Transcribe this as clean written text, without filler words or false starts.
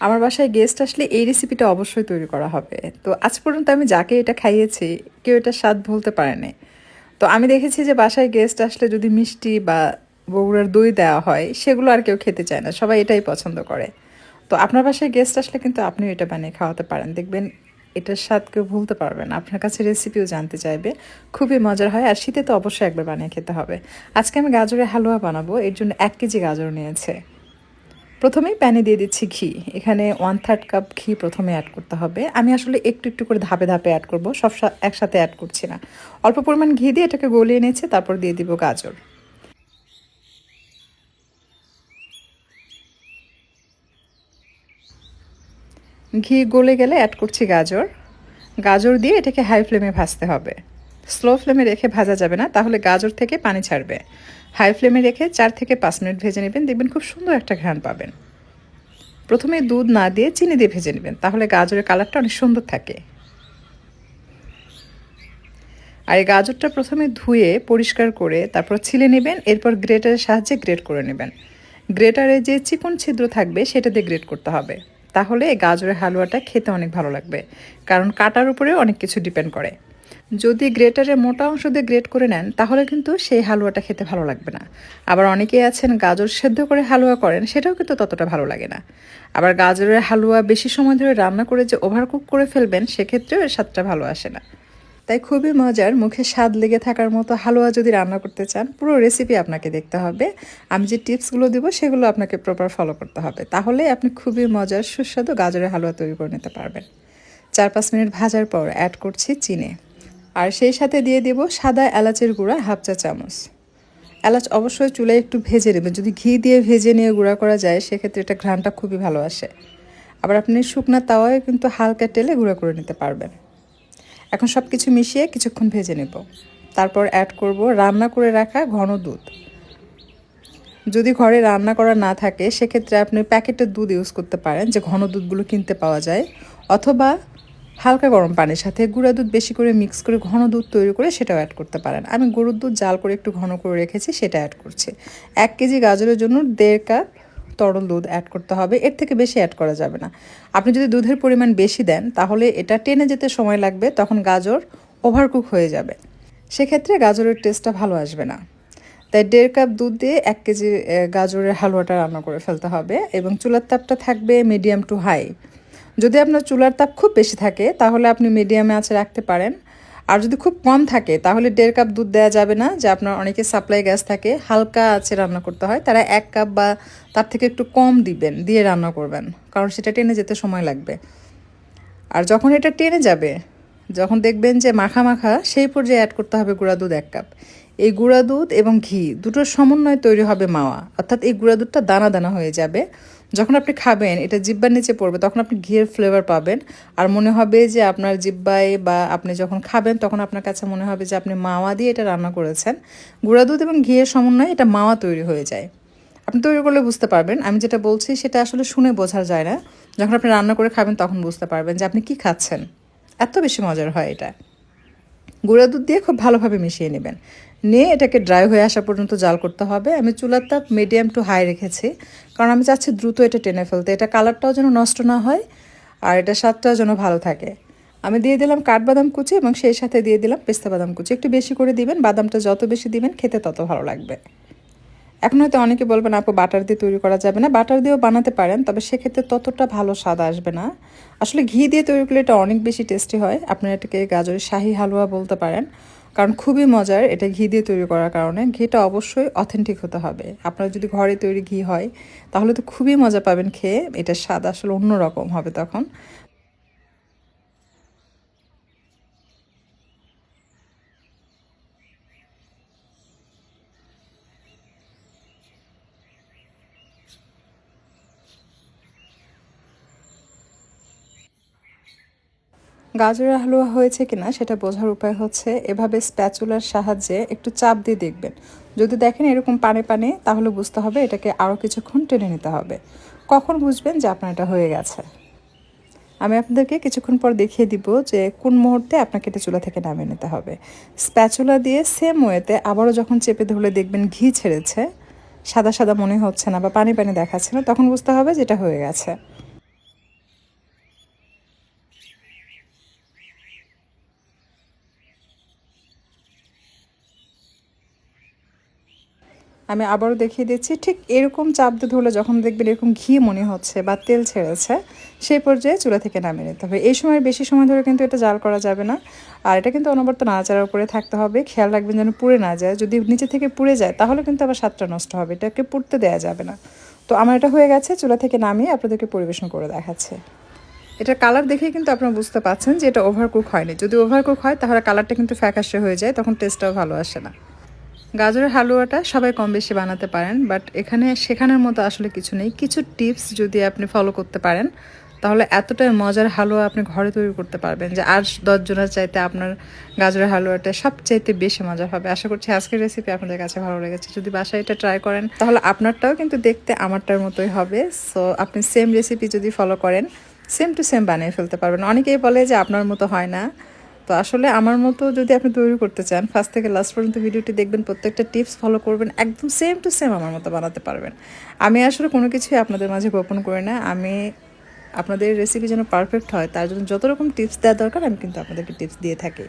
আমার বাসায় গেস্ট আসলে এই রেসিপিটা অবশ্যই তৈরি করা হবে। তো আজ পর্যন্ত আমি যাকে এটা খাইয়েছি কেউ এটার স্বাদ ভুলতে পারেনি। তো আমি দেখেছি যে বাসায় গেস্ট আসলে যদি মিষ্টি বা বগুড়ার দই দেওয়া হয় সেগুলো আর কেউ খেতে চায় না, সবাই এটাই পছন্দ করে। তো আপনার বাসায় গেস্ট আসলে কিন্তু আপনিও এটা বানিয়ে খাওয়াতে পারেন, দেখবেন এটার স্বাদ কেউ ভুলতে পারবে না। আপনার কাছে রেসিপিও জানতে চাইবে, খুবই মজার হয়। আর শীতে তো অবশ্যই একবার বানিয়ে খেতে হবে। আজকে আমি গাজরের হালুয়া বানাবো, এর জন্য 1 কেজি গাজর নিয়েছে। প্রথমেই প্যানে দিয়ে দিচ্ছি ঘি। এখানে 1/3 কাপ ঘি প্রথমে অ্যাড করতে হবে। আমি আসলে একটু একটু করে ধাপে ধাপে অ্যাড করব, সব একসাথে অ্যাড করছি না। অল্প পরিমাণ ঘি দিয়ে এটাকে গলিয়ে নিয়েছি, তারপর দিয়ে দিব গাজর। ঘি গলে গেলে অ্যাড করছি গাজর। গাজর দিয়ে এটাকে হাই ফ্লেমে ভাজতে হবে। স্লো ফ্লেমে রেখে ভাজা যাবে না, তাহলে গাজর থেকে পানি ছাড়বে। হাই ফ্লেমে রেখে 4 থেকে 5 মিনিট ভেজে নেবেন, দেখবেন খুব সুন্দর একটা ঘ্রাণ পাবেন। প্রথমে দুধ না দিয়ে চিনি দিয়ে ভেজে নেবেন, তাহলে গাজরের কালারটা অনেক সুন্দর থাকে। আর এই গাজরটা প্রথমে ধুয়ে পরিষ্কার করে তারপর ছিলে নেবেন, এরপর গ্রেটারের সাহায্যে গ্রেট করে নেবেন। গ্রেটারে যে চিকন ছিদ্র থাকবে সেটা দিয়ে গ্রেট করতে হবে, তাহলে এই গাজরের হালুয়াটা খেতে অনেক ভালো লাগবে। কারণ কাটার উপরে অনেক কিছু ডিপেন্ড করে। যদি গ্রেটারের মোটা অংশ দিয়ে গ্রেট করে নেন তাহলে কিন্তু সেই হালুয়াটা খেতে ভালো লাগবে না। আবার অনেকেই আছেন গাজর সেদ্ধ করে হালুয়া করেন, সেটাও কিন্তু ততটা ভালো লাগে না। আবার গাজরের হালুয়া বেশি সময় ধরে রান্না করে যে ওভারকুক করে ফেলবেন, সেক্ষেত্রেও এর স্বাদটা ভালো আসে না। তাই খুবই মজার, মুখে স্বাদ লেগে থাকার মতো হালুয়া যদি রান্না করতে চান, পুরো রেসিপি আপনাকে দেখতে হবে। আমি যে টিপসগুলো দিব সেগুলো আপনাকে প্রপার ফলো করতে হবে, তাহলে আপনি খুবই মজার সুস্বাদু গাজরের হালুয়া তৈরি করে নিতে পারবেন। 4-5 মিনিট ভাজার পর অ্যাড করছি চিনি। আর সেই সাথে দিয়ে দিব সাদা এলাচের গুঁড়া 1/2 চা চামচ। এলাচ অবশ্যই চুলায় একটু ভেজে নেবেন, যদি ঘি দিয়ে ভেজে নিয়ে গুঁড়া করা যায় সেক্ষেত্রে এটা ঘ্রাণটা খুবই ভালো আসে। আবার আপনি শুকনা তাওয়ায় কিন্তু হালকা তেলে গুঁড়া করে নিতে পারবেন। এখন সব কিছু মিশিয়ে কিছুক্ষণ ভেজে নেব। তারপর অ্যাড করব রান্না করে রাখা ঘন দুধ। যদি ঘরে রান্না করা না থাকে সেক্ষেত্রে আপনি প্যাকেটের দুধ ইউজ করতে পারেন, যে ঘন দুধগুলো কিনতে পাওয়া যায়। অথবা হালকা গরম পানির সাথে গুঁড়া দুধ বেশি করে মিক্স করে ঘন দুধ তৈরি করে সেটাও অ্যাড করতে পারেন। আমি গরুর দুধ জাল করে একটু ঘন করে রেখেছি, সেটা অ্যাড করছি। 1 কেজি গাজরের জন্য 1.5 কাপ তরল দুধ অ্যাড করতে হবে, এর থেকে বেশি অ্যাড করা যাবে না। আপনি যদি দুধের পরিমাণ বেশি দেন তাহলে এটা টেনে যেতে সময় লাগবে, তখন গাজর ওভারকুক হয়ে যাবে, সেক্ষেত্রে গাজরের টেস্টটা ভালো আসবে না। তাই 1.5 কাপ দুধ দিয়ে 1 কেজি গাজরের হালুয়াটা রান্না করে ফেলতে হবে, এবং চুলার তাপটা থাকবে মিডিয়াম টু হাই। যদি আপনার চুলার তাপ খুব বেশি থাকে তাহলে আপনি মিডিয়ামে আঁচে রাখতে পারেন। আর যদি খুব কম থাকে তাহলে 1.5 কাপ দুধ দেওয়া যাবে না, যে আপনার অনেকে সাপ্লাই গ্যাস থাকে, হালকা আঁচে রান্না করতে হয়, তারা 1 কাপ বা তার থেকে একটু কম দিবেন, দিয়ে রান্না করবেন, কারণ সেটা টেনে যেতে সময় লাগবে। আর যখন এটা টেনে যাবে, যখন দেখবেন যে মাখা মাখা, সেই পর্যায়ে অ্যাড করতে হবে গুঁড়া দুধ 1 কাপ। এই গুঁড়া দুধ এবং ঘি দুটোর সমন্বয়ে তৈরি হবে মাওয়া, অর্থাৎ এই গুঁড়া দুধটা দানা দানা হয়ে যাবে। যখন আপনি খাবেন এটা জিহ্বার নিচে পড়বে, তখন আপনি ঘিয়ের ফ্লেভার পাবেন। আর মনে হবে যে আপনার জিহ্বায়, বা আপনি যখন খাবেন তখন আপনার কাছে মনে হবে যে আপনি মাওয়া দিয়ে এটা রান্না করেছেন। গুঁড়া দুধ এবং ঘিয়ের সমন্বয়ে এটা মাওয়া তৈরি হয়ে যায়। আপনি তৈরি করলে বুঝতে পারবেন। আমি যেটা বলছি সেটা আসলে শুনে বোঝা যায় না, যখন আপনি রান্না করে খাবেন তখন বুঝতে পারবেন যে আপনি কি খাচ্ছেন। এত বেশি মজার হয় এটা। গুঁড়া দুধ দিয়ে খুব ভালোভাবে মিশিয়ে নেবেন, নিয়ে এটাকে ড্রাই হয়ে আসা পর্যন্ত জাল করতে হবে। আমি চুলার তাপ মিডিয়াম টু হাই রেখেছি, কারণ আমি চাচ্ছি দ্রুত এটা টেনে ফেলতে, এটা কালারটাও যেন নষ্ট না হয়, আর এটা স্বাদটাও যেন ভালো থাকে। আমি দিয়ে দিলাম কাঠবাদাম কুচি, এবং সেই সাথে দিয়ে দিলাম পেস্তা বাদাম কুচি। একটু বেশি করে দিবেন, বাদামটা যত বেশি দিবেন খেতে তত ভালো লাগবে। এখন হয়তো অনেকে বলবেন আপু বাটার দিয়ে তৈরি করা যাবে না, বাটার দিয়েও বানাতে পারেন, তবে সেক্ষেত্রে ততটা ভালো স্বাদ আসবে না। আসলে ঘি দিয়ে তৈরি করলে এটা অনেক বেশি টেস্টি হয়। আপনারা এটাকে গাজরের শাহী হালুয়া বলতে পারেন, কারণ খুবই মজার এটা ঘি দিয়ে তৈরি করার কারণে। ঘিটা অবশ্যই অথেন্টিক হতে হবে। আপনার যদি ঘরে তৈরি ঘি হয় তাহলে তো খুবই মজা পাবেন খেয়ে, এটার স্বাদ আসলে অন্যরকম হবে তখন। গাজরের হালুয়া হয়েছে কিনা সেটা বোঝার উপায় হচ্ছে এভাবে স্প্যাচুলার সাহায্যে একটু চাপ দিয়ে দেখবেন। যদি দেখেন এরকম পানে পানে, তাহলে বুঝতে হবে এটাকে আরও কিছুক্ষণ টেনে নিতে হবে। কখন বুঝবেন যে আপনার এটা হয়ে গেছে? আমি আপনাদেরকে কিছুক্ষণ পর দেখিয়ে দিব যে কোন মুহূর্তে আপনাকে এটা চুলা থেকে নামিয়ে নিতে হবে। স্প্যাচুলা দিয়ে সেম ওয়েতে আবারও যখন চেপে ধরলে দেখবেন ঘি ছেড়েছে, সাদা সাদা মনে হচ্ছে না বা পানি পানি দেখাচ্ছে না, তখন বুঝতে হবে যে এটা হয়ে গেছে। আমি আবারও দেখিয়ে দিচ্ছি, ঠিক এরকম চাপ দিয়ে ধরলে যখন দেখবেন এরকম ঘি মনে হচ্ছে বা তেল ছেড়েছে, সেই পর্যায়ে চুলা থেকে নামিয়ে নিতে হবে। এই সময় বেশি সময় ধরে কিন্তু এটা জাল করা যাবে না, আর এটা কিন্তু অনবরত নাড়াচাড়ার উপরে থাকতে হবে। খেয়াল রাখবেন যেন পুড়ে না যায়, যদি নিচে থেকে পুড়ে যায় তাহলে কিন্তু আবার স্বাদটা নষ্ট হবে, এটাকে পুড়তে দেওয়া যাবে না। তো আমার এটা হয়ে গেছে, চুলা থেকে নামিয়ে আপনাদেরকে পরিবেশন করে দেখাচ্ছে। এটার কালার দেখেই কিন্তু আপনারা বুঝতে পাচ্ছেন যে এটা ওভারকুক হয়নি। যদি ওভারকুক হয় তাহলে কালারটা কিন্তু ফ্যাকাশে হয়ে যায়, তখন টেস্টটাও ভালো আসে না। গাজরের হালুয়াটা সবাই কম বেশি বানাতে পারেন, বাট এখানে শেখানোর মতো আসলে কিছু নেই। কিছু টিপস যদি আপনি ফলো করতে পারেন তাহলে এতটাই মজার হালুয়া আপনি ঘরে তৈরি করতে পারবেন যে আর 10 জনের চাইতে আপনার গাজরের হালুয়াটা সবচাইতে বেশি মজা হবে। আশা করছি আজকের রেসিপি আপনাদের কাছে ভালো লেগেছে। যদি বাসায় এটা ট্রাই করেন তাহলে আপনারটাও কিন্তু দেখতে আমারটার মতোই হবে। সো আপনি সেম রেসিপি যদি ফলো করেন সেম টু সেম বানিয়ে ফেলতে পারবেন। অনেকেই বলে যে আপনার মতো হয় না, তো আসলে আমার মতো যদি আপনি তৈরি করতে চান, ফার্স্ট থেকে লাস্ট পর্যন্ত ভিডিওটি দেখবেন, প্রত্যেকটা টিপস ফলো করবেন, একদম সেম টু সেম আমার মতো বানাতে পারবেন। আমি আসলে কোনো কিছুই আপনাদের মাঝে গোপন করি না। আমি আপনাদের রেসিপি যেন পারফেক্ট হয় তার জন্য যত রকম টিপস দেওয়া দরকার আমি কিন্তু আপনাদেরকে টিপস দিয়ে থাকি।